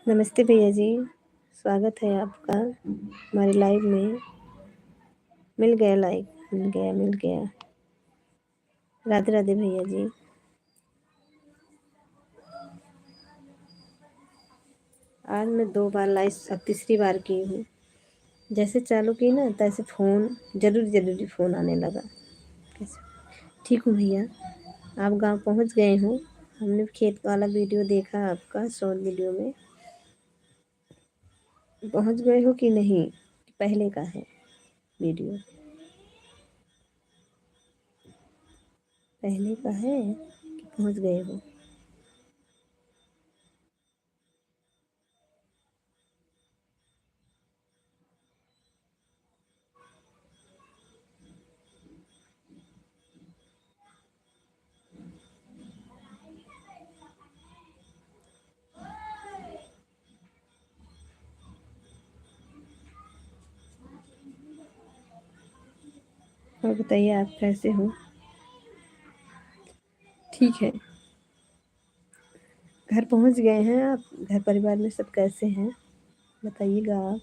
नमस्ते भैया जी, स्वागत है आपका हमारे लाइव में। मिल गया लाइव, मिल गया। राधे राधे भैया जी। आज मैं 2 बार लाइव, अब तीसरी बार की हूँ। जैसे चालू की ना तैसे फ़ोन ज़रूरी फ़ोन आने लगा। कैसे ठीक हूँ भैया, आप गाँव पहुँच गए हो। हमने खेत वाला वीडियो देखा आपका शॉर्ट वीडियो में। पहुँच गए हो कि नहीं, पहले का है वीडियो? पहले का है कि पहुँच गए हो? और बताइए आप कैसे हो? ठीक है। घर पहुंच गए हैं आप? घर परिवार में सब कैसे हैं, बताइएगा आप।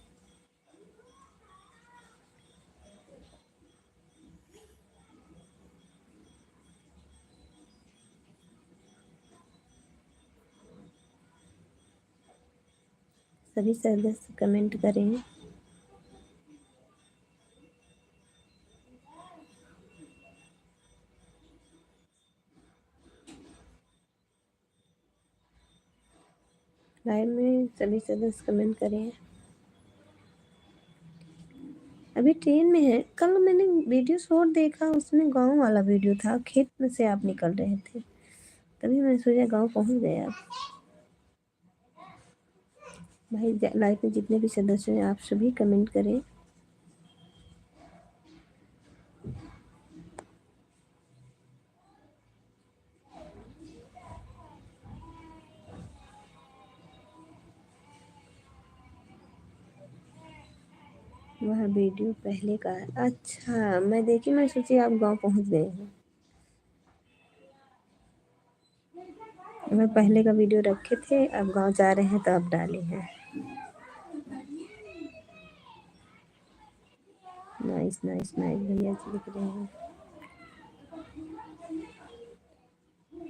सभी सदस्य कमेंट करें। लाइव में सभी सदस्य कमेंट करें। अभी ट्रेन में है। कल मैंने वीडियो शॉर्ट देखा, उसमें गांव वाला वीडियो था। खेत में से आप निकल रहे थे, तभी मैंने सोचा गांव पहुंच गए आप। भाई लाइव में जितने भी सदस्य हैं आप सभी कमेंट करें। वह वीडियो पहले का है? अच्छा, मैं देखी, मैं सोची आप गांव पहुंच गए हैं। मैं पहले का वीडियो रखे थे, अब गांव जा रहे हैं तो अब डाले हैं। नाइस नाइस नाइस भैया जी लिख रहे हैं।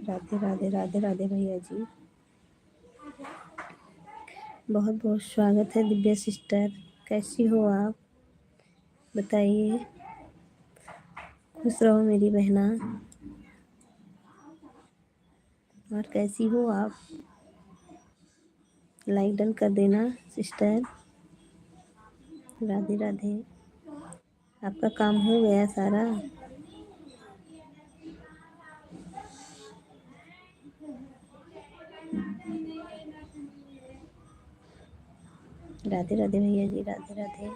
राधे राधे राधे राधे भैया जी। बहुत बहुत स्वागत है दिव्या सिस्टर, कैसी हो आप, बताइए। खुश रहो मेरी बहना। और कैसी हो आप? लाइक डन कर देना सिस्टर। राधे राधे। आपका काम हो गया सारा? राधे राधे भैया जी, राधे राधे।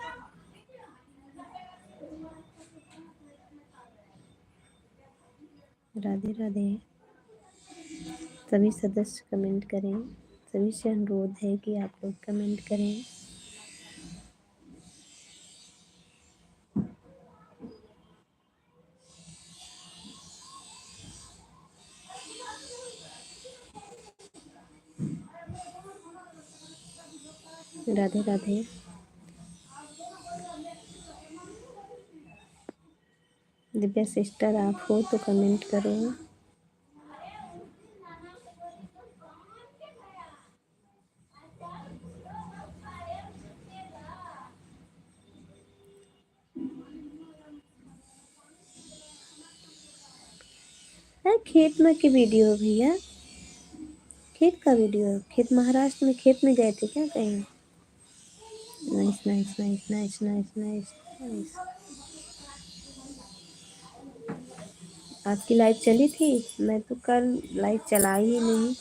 राधे राधे। सभी सदस्य कमेंट करें। सभी से अनुरोध है कि आप लोग कमेंट करें। राधे राधे। दिव्या सिस्टर आप हो तो कमेंट करो। खेत में की वीडियो भैया, खेत का वीडियो। खेत महाराष्ट्र में, खेत में गए थे क्या कहीं? Nice nice nice nice nice nice nice. आपकी लाइव चली थी? मैं तो कल लाइव चलाई ही नहीं,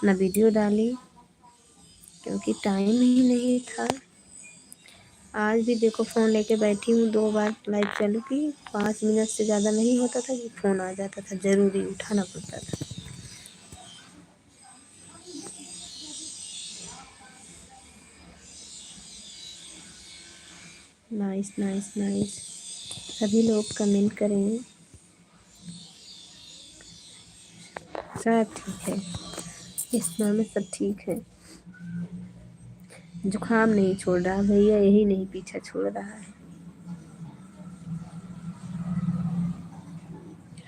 ना वीडियो डाली, क्योंकि टाइम ही नहीं था। आज भी देखो फ़ोन लेके बैठी हूँ, 2 बार लाइव चालू की, 5 मिनट से ज़्यादा नहीं होता था कि फ़ोन आ जाता था, ज़रूरी उठाना पड़ता था। Nice nice nice. सभी लोग कमेंट करें। सब ठीक है, इस बार में सब ठीक है। जुकाम नहीं छोड़ रहा भैया, यही नहीं पीछा छोड़ रहा है।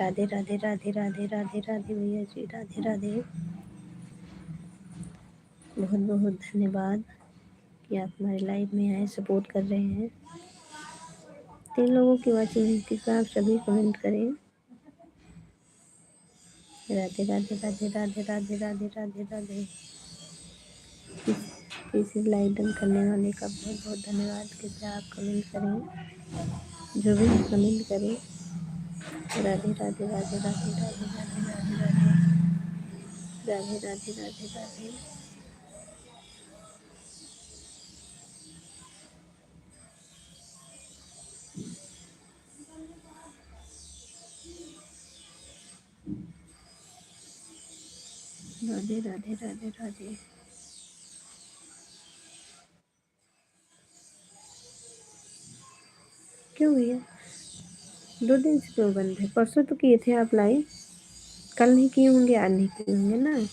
राधे राधे राधे राधे राधे राधे भैया जी, राधे राधे। बहुत बहुत धन्यवाद कि आप हमारे लाइव में आए, सपोर्ट कर रहे हैं। 3 लोगों की वॉचिंग के साथ सभी कमेंट करें। राधे राधे राधे राधे राधे राधे राधे राधे। किसी लाइक डन करने वाले का बहुत बहुत धन्यवाद कि आप कमेंट करें, जो भी कमेंट करें। राधे राधे राधे राधे राधे राधे राधे राधे राधे राधे राधे राधे। राधे राधे राधे राधे। क्यों भैया 2 दिन से क्यों बंद है? परसों तो किए थे आप लाइव, कल नहीं किए होंगे, आज नहीं किए होंगे ना।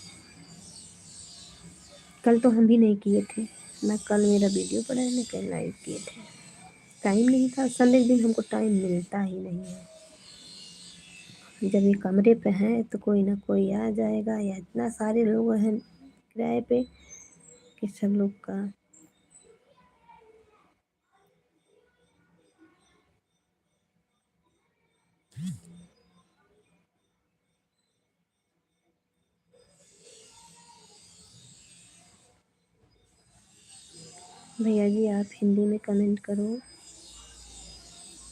कल तो हम भी नहीं किए थे ना, कल मेरा वीडियो पड़ा है ना, कल लाइव किए थे। टाइम नहीं था, संडे के दिन हमको टाइम मिलता ही नहीं है। जब ये कमरे पे हैं तो कोई ना कोई आ जाएगा, या इतना सारे लोग हैं किराए पे कि सब लोग का। भैया जी आप हिंदी में कमेंट करो,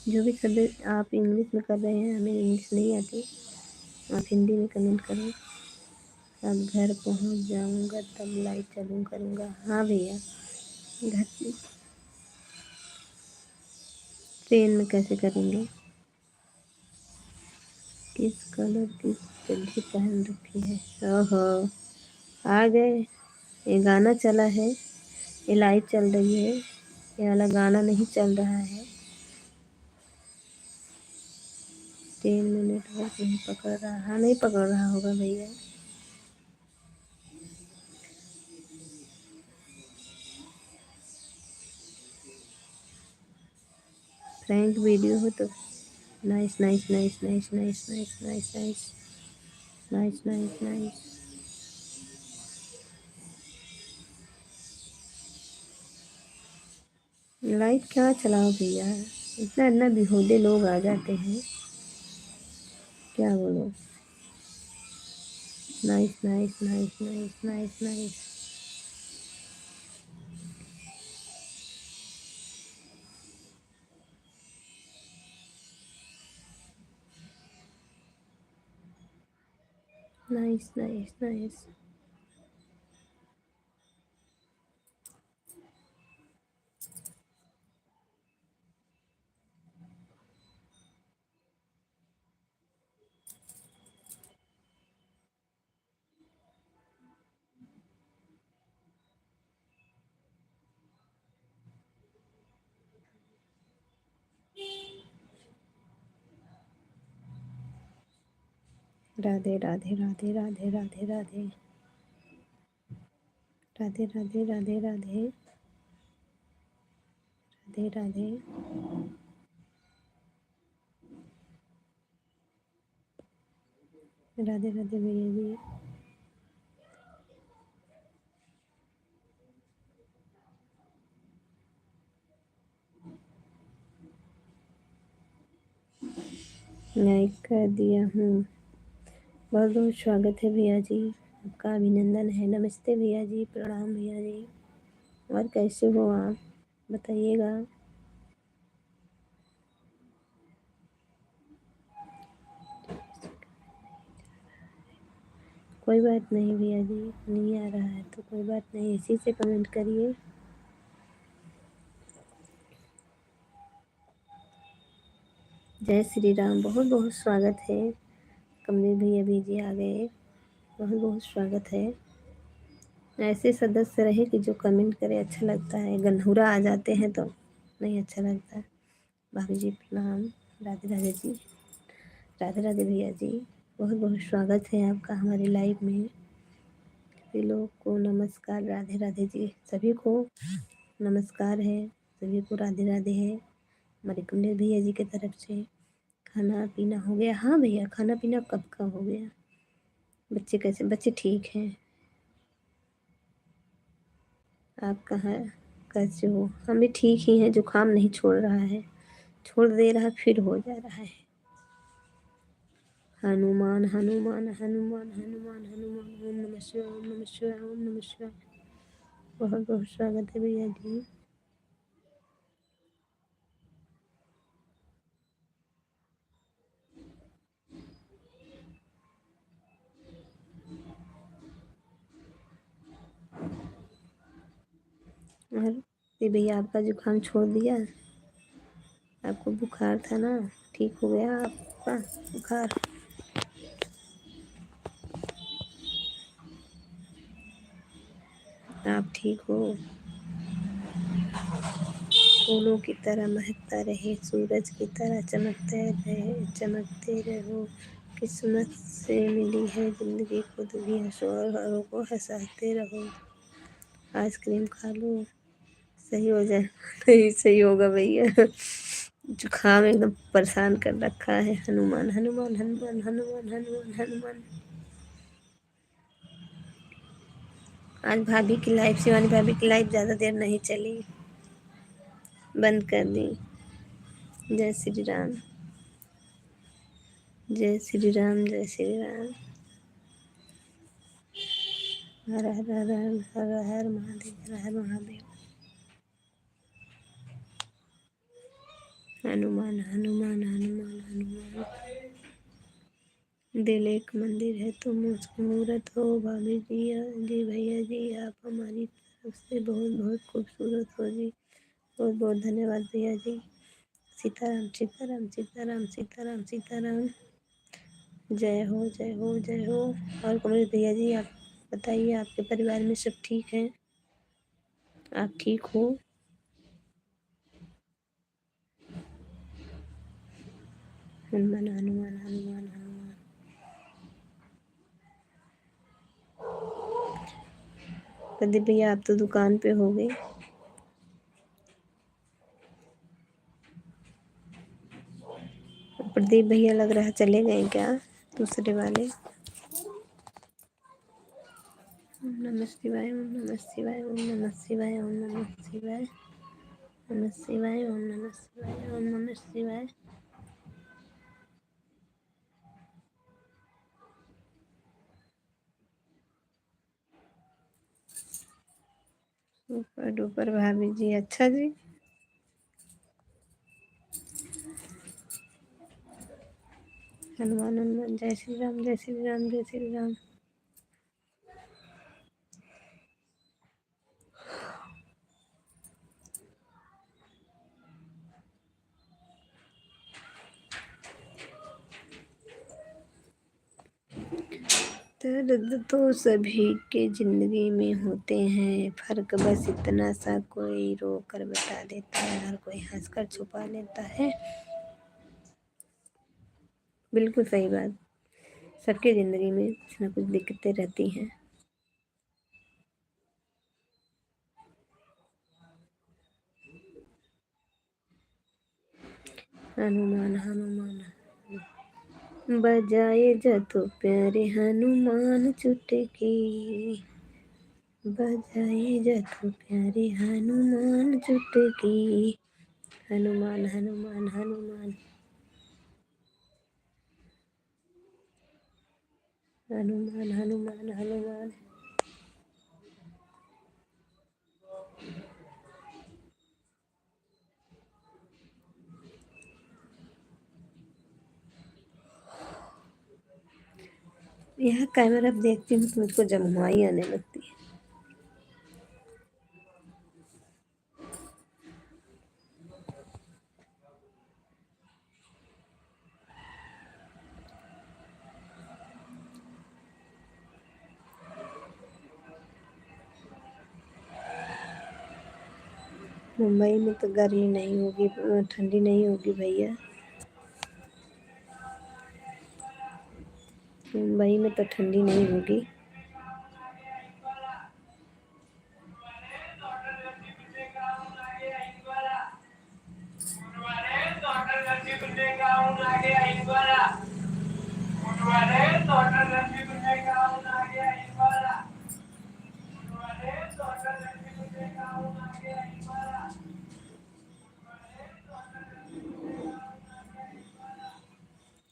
जो भी सब आप इंग्लिश में कर रहे हैं, हमें इंग्लिश नहीं आती, आप हिंदी में कमेंट करो। अब घर पहुंच जाऊंगा तब लाइव चालू करूंगा। हाँ भैया, घर ट्रेन में कैसे करेंगे? किस कलर की चड्डी पहन रखी है? ओहो, आ गए। ये गाना चला है, ये लाइव चल रही है, ये वाला गाना नहीं चल रहा है। ट्रेन में नेटवर्क नहीं पकड़ रहा। हाँ नहीं पकड़ रहा होगा भैया। फ्रैंक वीडियो हो तो nice nice nice nice nice nice nice nice nice nice nice. Live क्या चलाओ भैया, इतना इतना बेहुदे लोग आ जाते हैं, क्या बोलो। Nice nice nice nice nice nice nice nice nice. Radhe Radhe Radhe Radhe Radhe Radhe Radhe Radhe Radhe Radhe Radhe Radhe. Radhe Radhe भैया जी। लाइक कर दिया हूँ। बहुत बहुत स्वागत है भैया जी, आपका अभिनंदन है। नमस्ते भैया जी, प्रणाम भैया जी। और कैसे हो आप, बताइएगा। कोई बात नहीं भैया जी, नहीं आ रहा है तो कोई बात नहीं, इसी से कमेंट करिए। जय श्री राम, बहुत बहुत स्वागत है। कमलेश भैया भी जी आ गए, बहुत बहुत स्वागत है। ऐसे सदस्य रहे कि जो कमेंट करे, अच्छा लगता है। गंधूरा आ जाते हैं तो नहीं अच्छा लगता। भाभी जी प्रणाम। राधे राधे जी, राधे राधे भैया जी। बहुत बहुत स्वागत है आपका हमारे लाइव में। सभी लोग को नमस्कार, राधे राधे जी। सभी को नमस्कार है, सभी को राधे राधे है हमारे कमलेश भैया जी की तरफ से। खाना पीना हो गया? हाँ भैया, खाना पीना कब का हो गया। बच्चे कैसे? बच्चे ठीक हैं। आप कहाँ कैसे हो? हम भी ठीक ही हैं, जुकाम नहीं छोड़ रहा है, छोड़ दे रहा फिर हो जा रहा है। हनुमान हनुमान हनुमान हनुमान हनुमान, ओम नमः शिवाय, ओम नमः शिवाय, ओम नमः शिवाय। बहुत बहुत स्वागत है भैया जी। और ये भैया आपका जुकाम छोड़ दिया? आपको बुखार था ना, ठीक हो गया आपका बुखार? आप ठीक हो? फूलों की तरह महकता रहे, सूरज की तरह चमकते रहे, चमकते रहो। किस्मत से मिली है जिंदगी, खुद भी हंसो और औरों को हंसाते रहो। आइसक्रीम खा लो, सही हो जाए। नहीं सही होगा भैया, जुकाम एकदम परेशान कर रखा है। हनुमान हनुमान हनुमान हनुमान हनुमान हनुमान। आज भाभी की लाइफ, शिवानी भाभी की लाइफ ज़्यादा देर नहीं चली, बंद कर दी। जय श्री राम, जय श्री राम, जय श्री राम। हर हर हर हर हर हर महादेव, हर हर महादेव। हनुमान हनुमान हनुमान हनुमान। दिल एक मंदिर है, तुम उसकी मूरत हो। भाभी जी जी, भैया जी, आप हमारी तरफ से बहुत बहुत खूबसूरत हो जी। बहुत बहुत धन्यवाद भैया जी। सीताराम सीताराम सीताराम सीताराम सीताराम। जय हो जय हो जय हो। और कमलेश भैया जी, आप बताइए, आपके परिवार में सब ठीक हैं? आप ठीक हो? हनुमान हनुमान हनुमान हनुमान। प्रदीप भैया, आप तो दुकान पे हो गए। प्रदीप भैया लग रहा है चले गए क्या, दूसरे वाले? ओम नमः शिवाय, ओम नमः शिवाय, ओम नमः शिवाय, ओम नमः शिवाय, नमः शिवाय, ओम नमः शिवाय, ओम नमः शिवाय। सुपर डुपर भाभी जी, अच्छा जी। हनुमान हनुमान, जय श्री राम, जय श्री राम, जय श्री राम। दर्द तो सभी के जिंदगी में होते हैं, फर्क बस इतना सा, कोई रो कर बता देता है और कोई हंस कर छुपा लेता है। बिल्कुल सही बात। सबके ज़िंदगी में कुछ ना कुछ दिक्कतें रहती हैं। हनुमान हनुमान। बजाए जतो प्यारे हनुमान चुटकी, बजाए जतो प्यारे हनुमान चुटकी। हनुमान हनुमान हनुमान हनुमान हनुमान हनुमान। यह कैमरा देखती हूँ तो मुझको जम्हाई आने लगती है। मुंबई में तो गर्मी नहीं होगी, ठंडी नहीं होगी भैया। मुंबई में तो ठंडी नहीं होगी।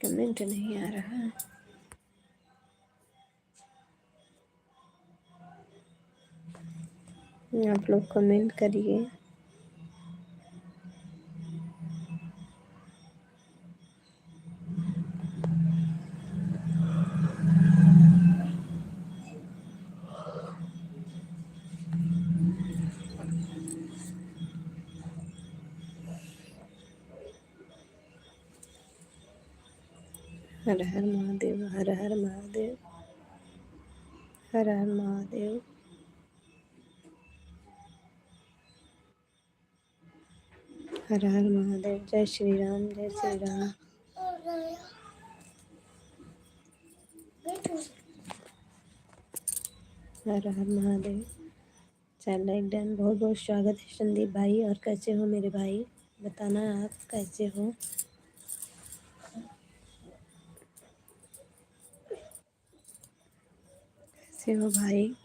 कमेंट नहीं आ रहा। आप लोग कमेंट करिए। हर हर महादेव, हर हर महादेव, हर हर महादेव। हर हर महादेव। जय श्री राम, जय श्री राम। हर हर महादेव। 4 like done. बहुत बहुत स्वागत है संदीप भाई। और कैसे हो मेरे भाई, बताना आप कैसे हो। कैसे हो भाई।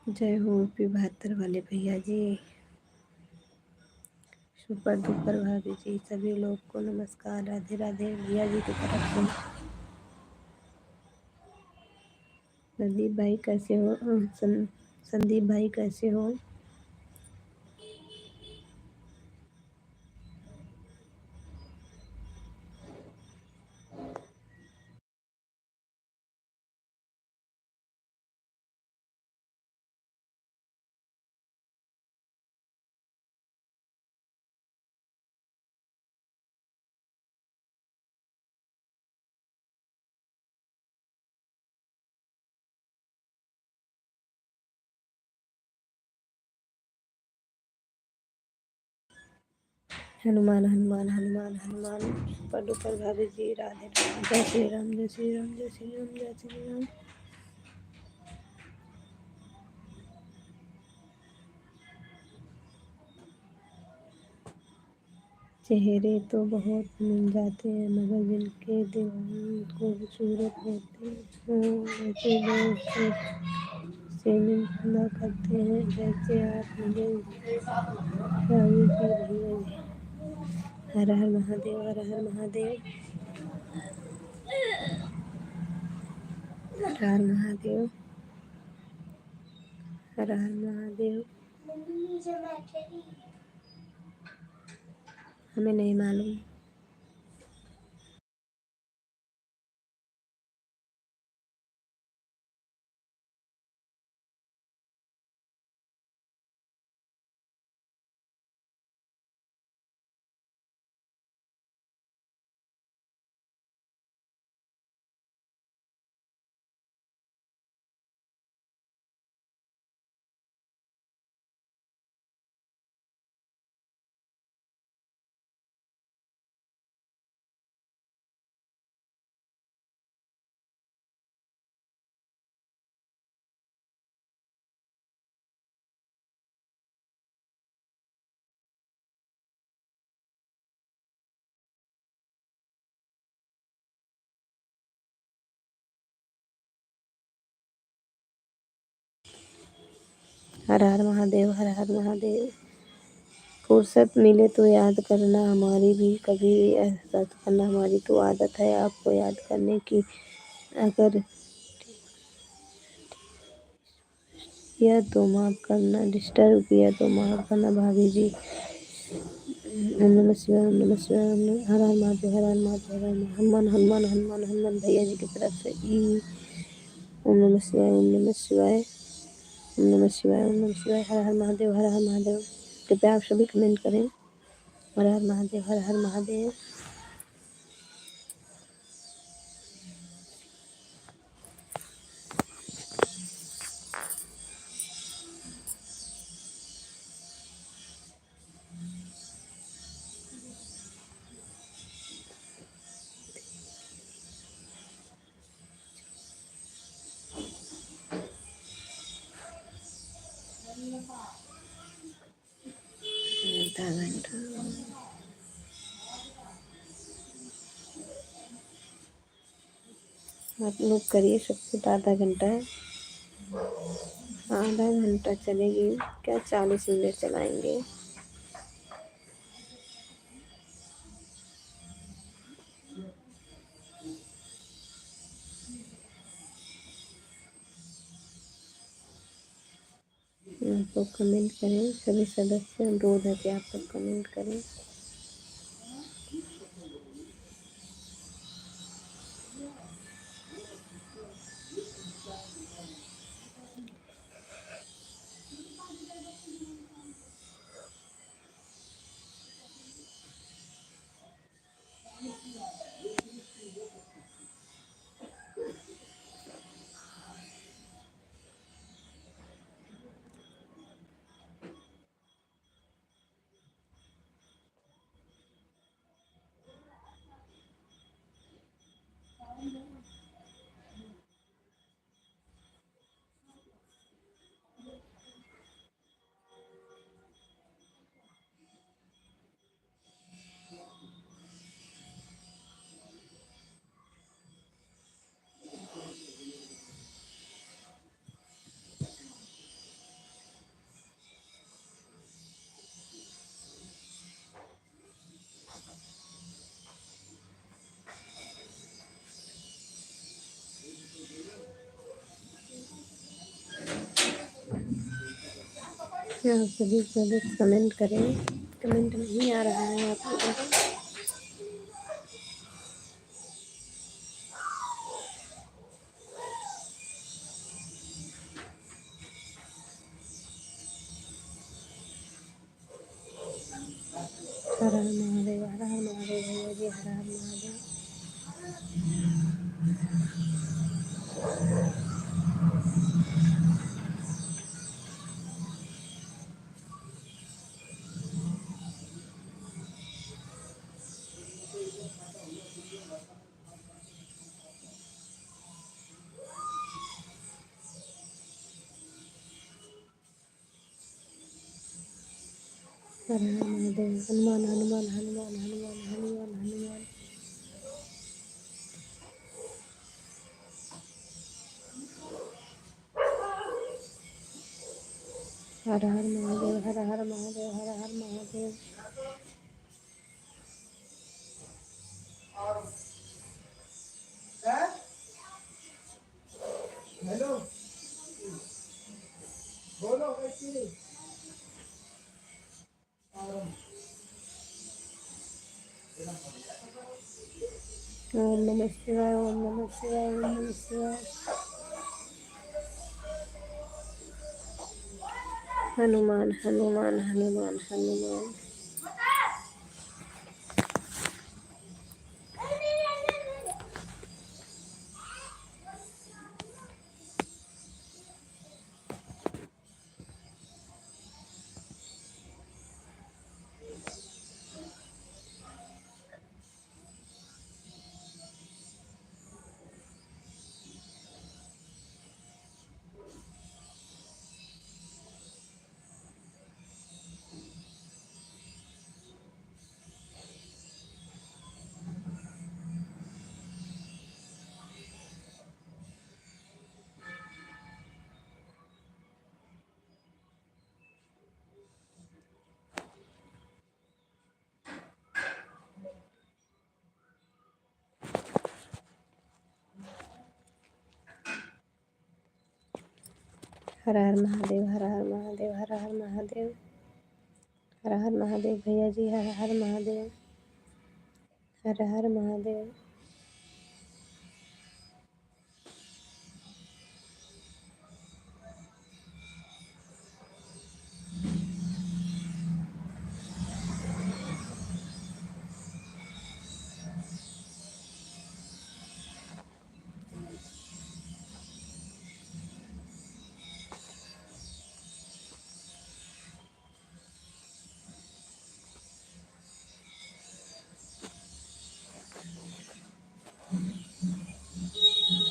जय हो यूपी 72 वाले भैया जी, सुपर दुपर भाभी जी, सभी लोग को नमस्कार। राधे राधे भैया जी की तरफ से। संदीप भाई कैसे हो। संदीप भाई कैसे हो। हनुमान हनुमान हनुमान हनुमान। सुपर डुपर भाभी जी, राधे राधे। जय श्री राम, जय श्री राम, जय श्री राम, जय श्री राम। चेहरे तो बहुत मिल जाते हैं, मगर जिनके दिल खूबसूरत होते हैं वैसे लोग से मिलना करते हैं। जैसे आप मुझे भाभी जी, भैया जी। हर हर महादेव, हर हर महादेव, हर हर महादेव, हर हर महादेव। हमें नहीं मालूम। हर हर महादेव, हर हर महादेव। फुर्सत मिले तो याद करना, हमारी भी कभी एहसास करना, हमारी तो आदत है आपको याद करने की। अगर किया तो माफ़ करना, डिस्टर्ब किया तो माफ़ करना भाभी जी। ओम नमः शिवाय, ओम नमः शिवाय, हर हर महादेव, हर हर महादेव, हर हर हनुमान हनुमान हनुमान हनुमान भैया जी की तरफ से। ओम नमः शिवाय, ओम नमः शिवाय, ओम नमः शिवाय, ओम नमः शिवाय। हर हर महादेव, हर हर महादेव। कृपया आप सभी कमेंट करें। हर हर महादेव, हर हर महादेव। आधा घंटा। आप लोग करिए सपोर्ट। आधा घंटा चलेगी क्या, 40 मिनट चलाएंगे। आप लोग कमेंट करें, सभी सदस्य अनुरोध है कि आप लोग कमेंट करें। आप सभी सदस्य कमेंट करें। कमेंट नहीं आ रहा है आप लोगों का। हर हर महादेव, हर हर महादेव भैया जी, हर हर महादेव। हर हर महादेव। हनुमान हनुमान हनुमान हनुमान हनुमान हनुमान। हर हर महादेव, हर हर महादेव, हर हर महादेव। ओम नमः शिवाय, ओम नमः शिवाय, ओम नमः शिवाय। हनुमान हनुमान हनुमान हनुमान। हर हर महादेव, हर हर महादेव, हर हर महादेव। हर हर महादेव भैया जी, हर हर महादेव, हर हर महादेव।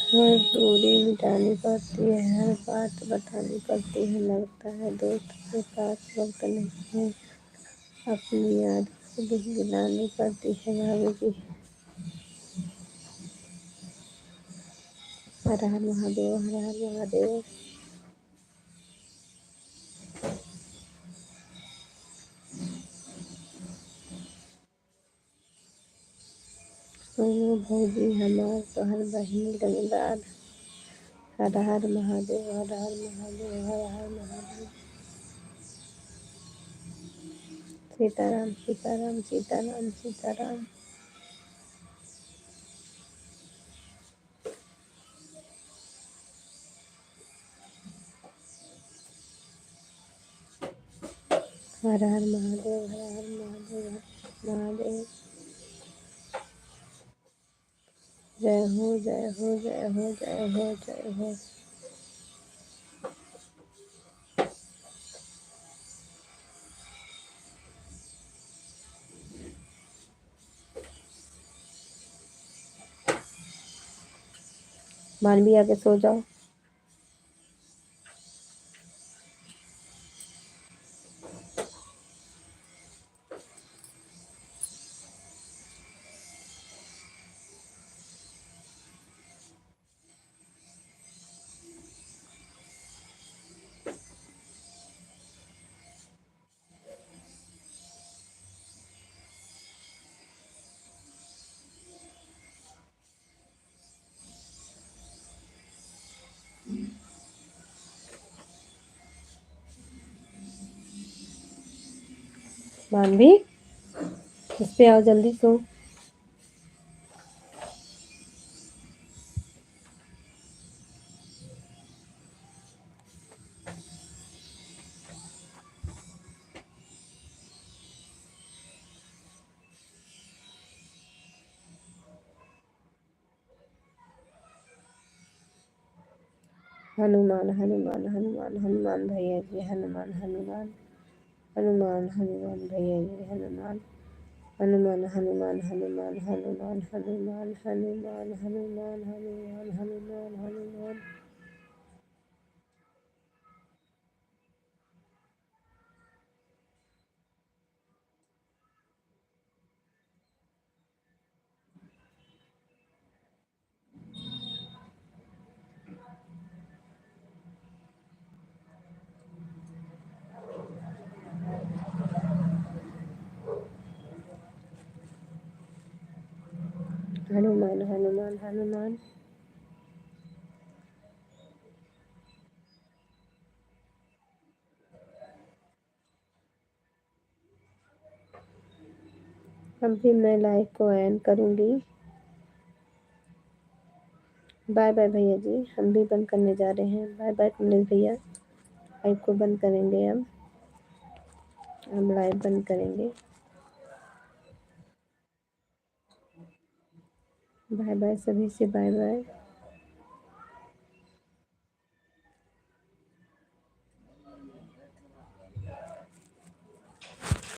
हर दूरी मिटानी पड़ती है, हर बात बतानी पड़ती है। लगता है दोस्त के पास वक्त नहीं है, अपनी याद खुद ही दिलानी पड़ती है। भाभी जी हर हर महादेव, हर हर महादेव। सोनू भौजी हमार तोहर बहिन रंगदार। हर हर महादेव, हर हर महादेव, हर हर महादेव। सीताराम सीताराम सीताराम सीताराम। हर हर महादेव, हर हर महादेव, हर हर महादेव। जय हो जय हो जय हो जय हो जय हो। मानवी आके सो जाओ। मानवी इस पे आओ जल्दी सो। हनुमान हनुमान हनुमान हनुमान भैया जी, हनुमान हनुमान हनुमान हनुमान भैया जी, हनुमान हनुमान हनुमान हनुमान हनुमान हनुमान हनुमान हनुमान हनुमान हनुमान हनुमान। हनुमान हनुमान हनुमान। अभी मैं लाइव को एंड करूँगी। बाय बाय भैया जी, हम भी बंद करने जा रहे हैं। बाय बाय कमलेश भैया, लाइव को बंद करेंगे अब। हम लाइव बंद करेंगे। बाय बाय सभी से, बाय बाय।